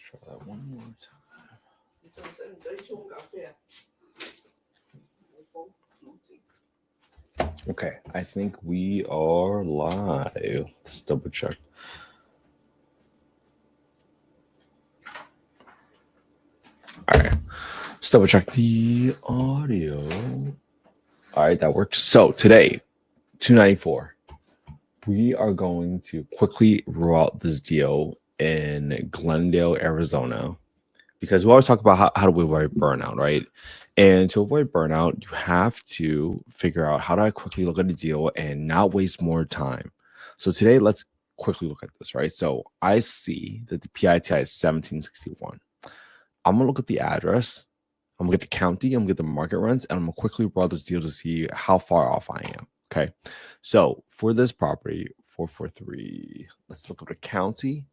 try that one more time. Okay, I think we are live. Let's double check. All right, let's double check the audio. All right, that works. So today, 294. We are going to quickly roll out this deal in Glendale, Arizona, because we always talk about how do we avoid burnout, right? And to avoid burnout, you have to figure out how do I quickly look at a deal and not waste more time. So today, let's quickly look at this, right? So I see that the PITI is 1761. I'm going to look at the address. I'm going to get the county. I'm going to get the market rents, and I'm going to quickly roll this deal to see how far off I am. Okay. So for this property, 443, let's look at the county.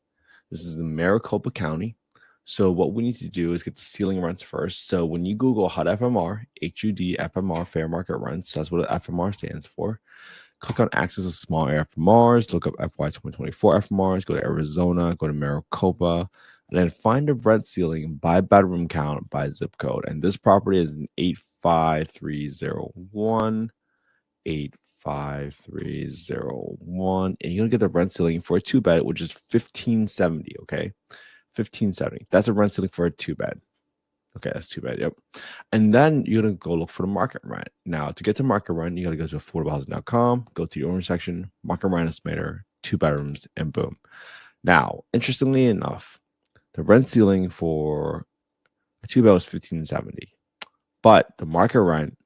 This is the Maricopa County. So what we need to do is get the ceiling rents first. So when you Google HUD FMR, HUD FMR, fair market rents, that's what FMR stands for. Click on access to small area FMRs, look up FY 2024 FMRs, go to Arizona, go to Maricopa, and then find the rent ceiling by bedroom count by zip code. And this property is an 85301, 85301, and you're gonna get the rent ceiling for a 2-bed, which is 1570. Okay, 1570. That's a rent ceiling for a 2-bed. Okay, that's 2-bed. Yep. And then you're gonna go look for the market rent. Now, to get to market rent, you gotta go to affordablehousing.com, go to the owner section, market rent estimator, 2 bedrooms, and boom. Now, interestingly enough, the rent ceiling for a 2-bed was 1570, but the market rent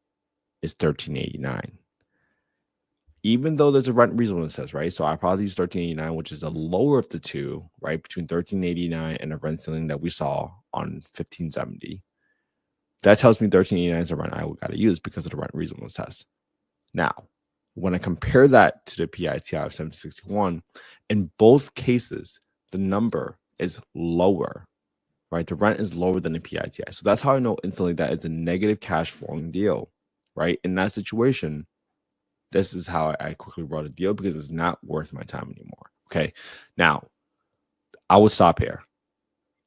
is 1389. Even though there's a rent reasonableness test, right? So I probably use 1389, which is the lower of the two, right? Between 1389 and a rent ceiling that we saw on 1570. That tells me 1389 is the rent I got to use because of the rent reasonableness test. Now, when I compare that to the PITI of 1761, in both cases, the number is lower, right? The rent is lower than the PITI. So that's how I know instantly that it's a negative cash flowing deal, right? In that situation, this is how I quickly brought a deal because it's not worth my time anymore. Okay. Now, I would stop here.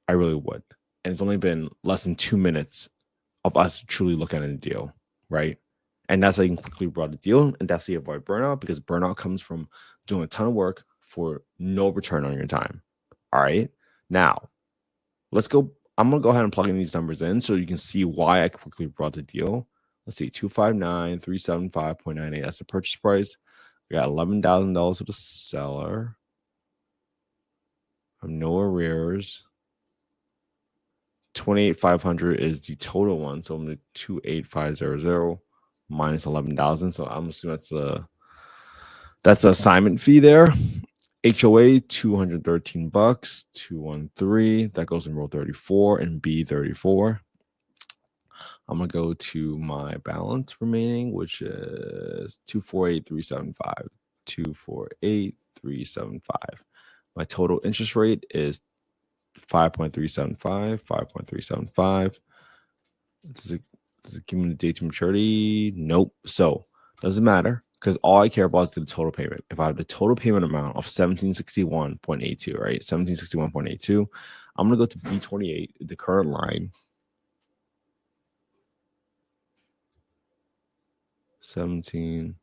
I really would. And it's only been less than 2 minutes of us truly looking at a deal, right? And that's how you can quickly brought a deal. And that's how you avoid burnout, because burnout comes from doing a ton of work for no return on your time. All right. Now, let's go. I'm going to go ahead and plug in these numbers in so you can see why I quickly brought the deal. Let's see, 259,375.98. That's the purchase price. We got $11,000 for the seller. No arrears. 28,500 is the total one. So I'm going to 28500 minus 11,000. So I'm assuming that's the assignment fee there. HOA $213. 213. That goes in row 34 and B34. I'm going to go to my balance remaining, which is 248,375. 248,375. My total interest rate is 5.375. 5.375. Does it give me the date to maturity? Nope. So doesn't matter, because all I care about is the total payment. If I have the total payment amount of 1761.82, right? 1761.82. I'm going to go to B28, the current line. 17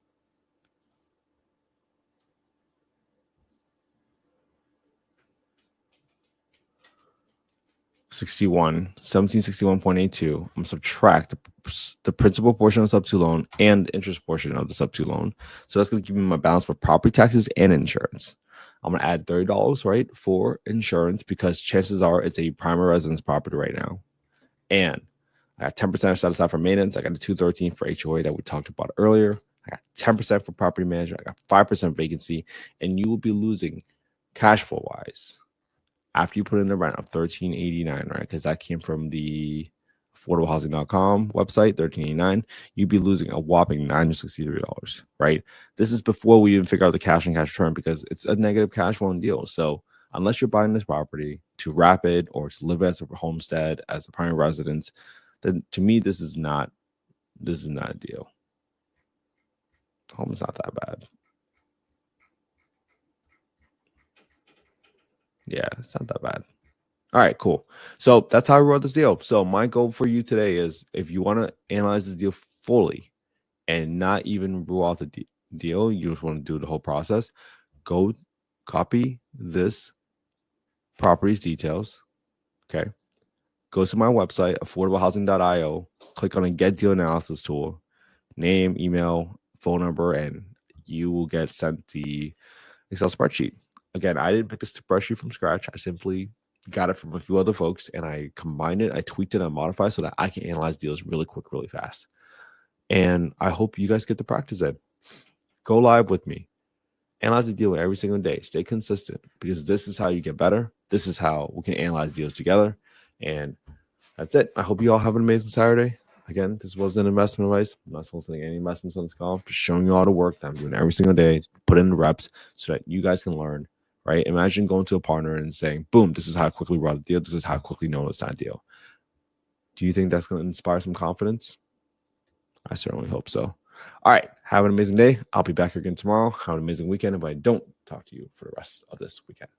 1761.82. I'm going to subtract the principal portion of the sub-2 loan and the interest portion of the sub-2 loan. So that's going to give me my balance for property taxes and insurance. I'm going to add $30, right, for insurance, because chances are it's a primary residence property right now. And I got 10% set aside for maintenance. I got a 213 for HOA that we talked about earlier. I got 10% for property management. I got 5% vacancy. And you will be losing cash flow wise after you put in the rent of $1389, right? Because that came from the affordablehousing.com website, $1389. You'd be losing a whopping $963, right? This is before we even figure out the cash and cash return, because it's a negative cash flowing deal. So unless you're buying this property to rapid or to live as a homestead, as a primary residence, then to me, this is not a deal. Home is not that bad. Yeah, it's not that bad. All right, cool. So that's how I wrote this deal. So my goal for you today is, if you want to analyze this deal fully and not even rule out the deal, you just want to do the whole process, go copy this properties details. Okay. Go to my website, affordablehousing.io, click on a get deal analysis tool, name, email, phone number, and you will get sent the Excel spreadsheet. Again, I didn't pick this spreadsheet from scratch. I simply got it from a few other folks, and I combined it, I tweaked it, and modified so that I can analyze deals really quick, really fast. And I hope you guys get the practice in. Go live with me. Analyze the deal every single day. Stay consistent, because this is how you get better. This is how we can analyze deals together. And that's it. I hope you all have an amazing Saturday. Again, this wasn't investment advice. I'm not soliciting any investments on this call. I'm just showing you all the work that I'm doing every single day. Put in the reps so that you guys can learn, right? Imagine going to a partner and saying, boom, this is how I quickly run a deal. This is how I quickly know it's not a deal. Do you think that's going to inspire some confidence? I certainly hope so. All right. Have an amazing day. I'll be back again tomorrow. Have an amazing weekend if I don't talk to you for the rest of this weekend.